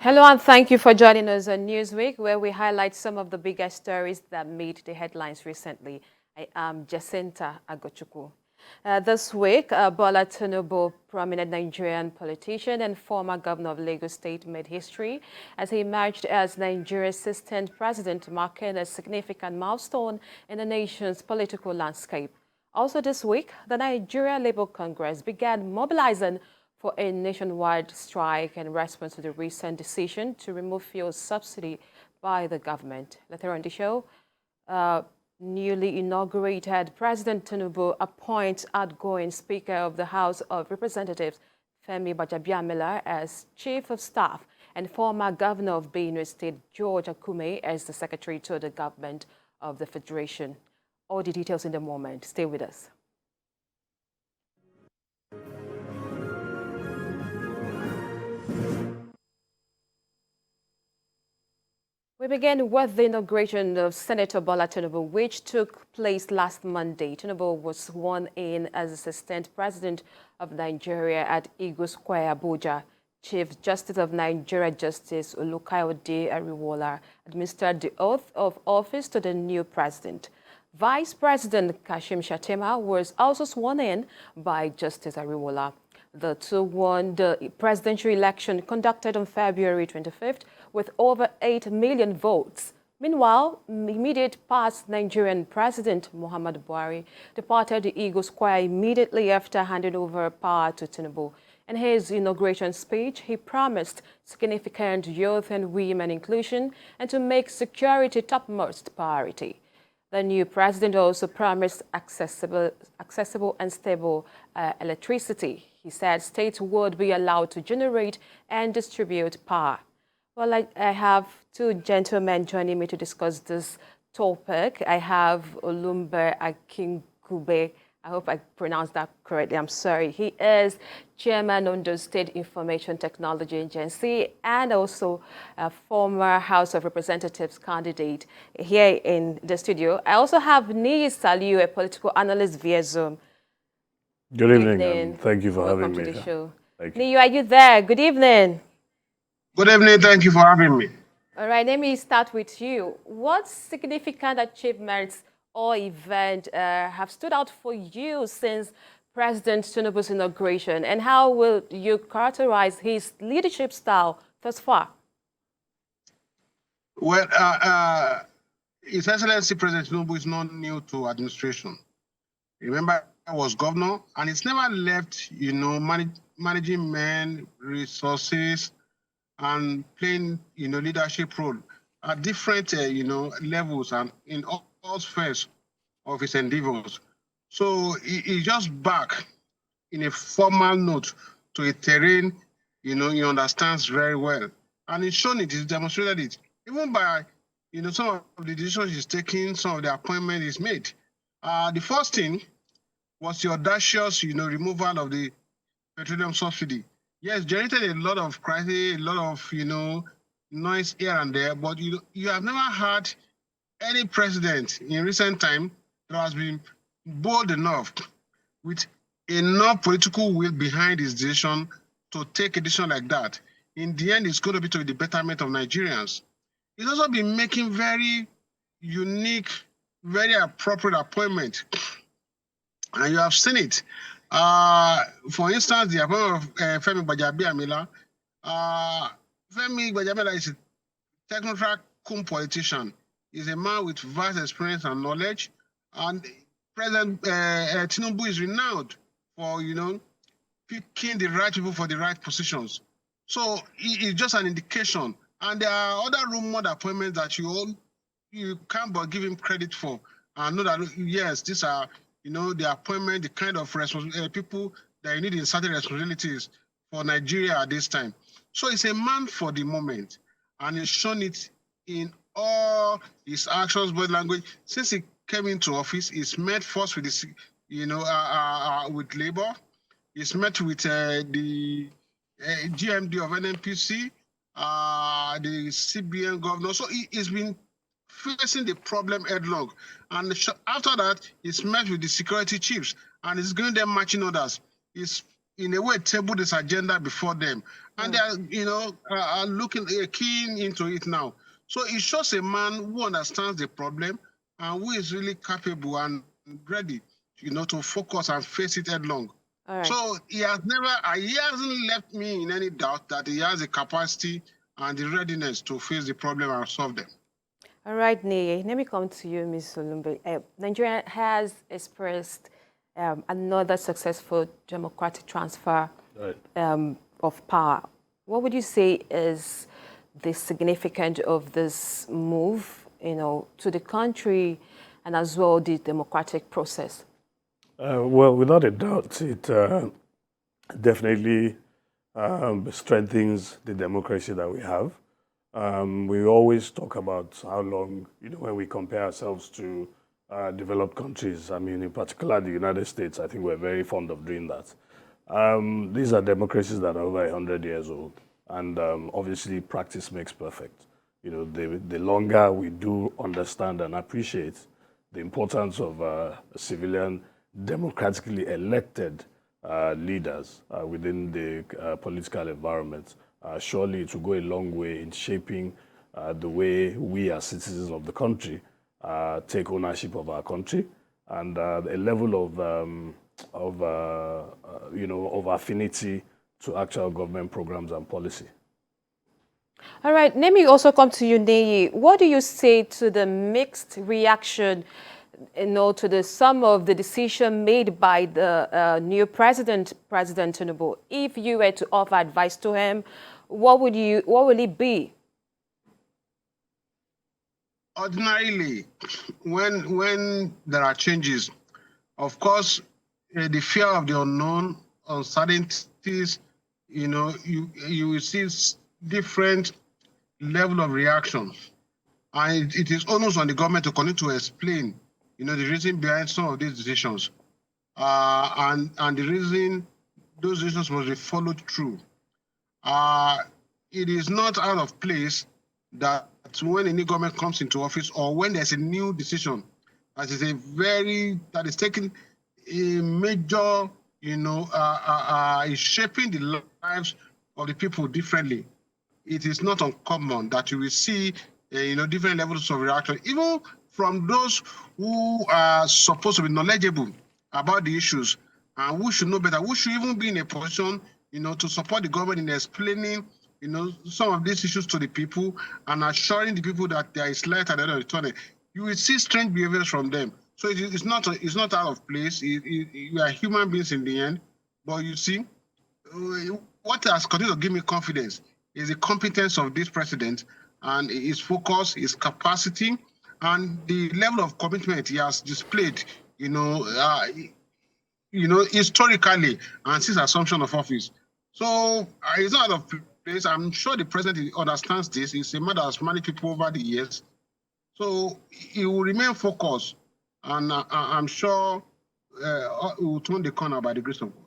Hello and thank you for joining us on Newsweek, where we highlight some of the biggest stories that made the headlines recently. I am Jacinta Agochukwu. This week, Bola Tinubu, prominent Nigerian politician and former governor of Lagos State, made history as he emerged as Nigeria's 16th president, marking a significant milestone in the nation's political landscape. Also this week, the Nigeria Labour Congress began mobilizing for a nationwide strike in response to the recent decision to remove fuel subsidy by the government. Later on the show, newly inaugurated President Tinubu appoints outgoing Speaker of the House of Representatives Femi Gbajabiamila as Chief of Staff and former Governor of Benue State George Akume as the Secretary to the Government of the Federation. All the details in the moment. Stay with us. We begin with the inauguration of Senator Bola Tinubu, which took place last Monday. Tinubu was sworn in as Assistant President of Nigeria at Eagle Square, Abuja. Chief Justice of Nigeria, Justice Olukayode Ariwola, administered the oath of office to the new president. Vice President Kashim Shettima was also sworn in by Justice Ariwola. The two won the presidential election conducted on February 25th with over 8 million votes. Meanwhile, immediate past Nigerian President Muhammadu Buhari departed the Eagle Square immediately after handing over power to Tinubu. In his inauguration speech, he promised significant youth and women inclusion and to make security topmost priority. The new president also promised accessible and stable electricity. He said states would be allowed to generate and distribute power. Well, I have two gentlemen joining me to discuss this topic. I have Olumbe Akingube. I hope I pronounced that correctly. I'm sorry. He is chairman of the State Information Technology Agency and also a former House of Representatives candidate here in the studio. I also have Niyi Saliu, a political analyst via Zoom. Good evening, and thank you for having me. Welcome to the show. Niyi, are you there? Good evening. Good evening. Thank you for having me. All right, let me start with you. What significant achievements or event have stood out for you since President Tinubu's inauguration, and how will you characterize his leadership style thus far? Well, His Excellency President Tinubu is not new to administration. Remember, I was governor, and he's never left, managing men, resources, and playing, leadership role at different, levels and in all spheres of his endeavors. So he's just back in a formal note to a terrain, he understands very well. And he's shown it, he's demonstrated it, even by, some of the decisions he's taking, some of the appointments he's made. The first thing was the audacious, removal of the petroleum subsidy. Yes, generated a lot of crisis, a lot of, noise here and there, but you have never had any president in recent time that has been bold enough with enough political will behind his decision to take a decision like that. In the end, it's going to be to the betterment of Nigerians. He's also been making very unique, very appropriate appointments, and you have seen it. For instance, the appointment of Femi Gbajabiamila. Femi Gbajabiamila is a technocrat cum politician. He's a man with vast experience and knowledge. And President Tinubu is renowned for, picking the right people for the right positions. So it's just an indication. And there are other rumored appointments that you can't but give him credit for. And know that, yes, these are, the appointment, the kind of people that you need in certain responsibilities for Nigeria at this time. So he's a man for the moment. And he's shown it in all his actions, body language. Since he came into office, he's met first with this, with Labour. He's met with the GMD of NNPC, the CBN governor. So he's been facing the problem headlong. And after that, he's met with the security chiefs and he's giving them marching orders. He's, in a way, tabled this agenda before them. And they are, are looking keen into it now. So it shows a man who understands the problem and who is really capable and ready, to focus and face it headlong. Right. So he hasn't left me in any doubt that he has the capacity and the readiness to face the problem and solve them. All right, Neye, let me come to you, Ms. Olumbe. Nigeria has expressed another successful democratic transfer of power. What would you say is the significance of this move, to the country and as well the democratic process? Well, without a doubt, it definitely strengthens the democracy that we have. We always talk about how long, when we compare ourselves to developed countries, I mean, in particular the United States, I think we're very fond of doing that. These are democracies that are over 100 years old, and obviously practice makes perfect. The longer we do understand and appreciate the importance of civilian, democratically elected leaders within the political environment, surely it will go a long way in shaping the way we as citizens of the country take ownership of our country, and a level of affinity to actual government programs and policy. All right, let me also come to you, Neye. What do you say to the mixed reaction, to some of the decision made by the new President Tinubu? If you were to offer advice to him, what would it be? Ordinarily, when there are changes, of course, the fear of the unknown, uncertainties, you will see different level of reaction. And it is almost on the government to continue to explain, the reason behind some of these decisions. And the reason those decisions must be followed through. It is not out of place that when a new government comes into office or when there's a new decision that is taking a major, is shaping the lives of the people differently. It is not uncommon that you will see, different levels of reaction, even from those who are supposed to be knowledgeable about the issues and who should know better, who should even be in a position, to support the government in explaining, some of these issues to the people and assuring the people that there is light at the end of the tunnel. You will see strange behaviors from them. So it's not out of place. We are human beings in the end. But you see, what has continued to give me confidence is the competence of this president and his focus, his capacity, and the level of commitment he has displayed, historically and since assumption of office. So it's not out of place. I'm sure the president understands this. It's a man that has managed people over the years. So he will remain focused, and I'm sure he will turn the corner by the grace of God.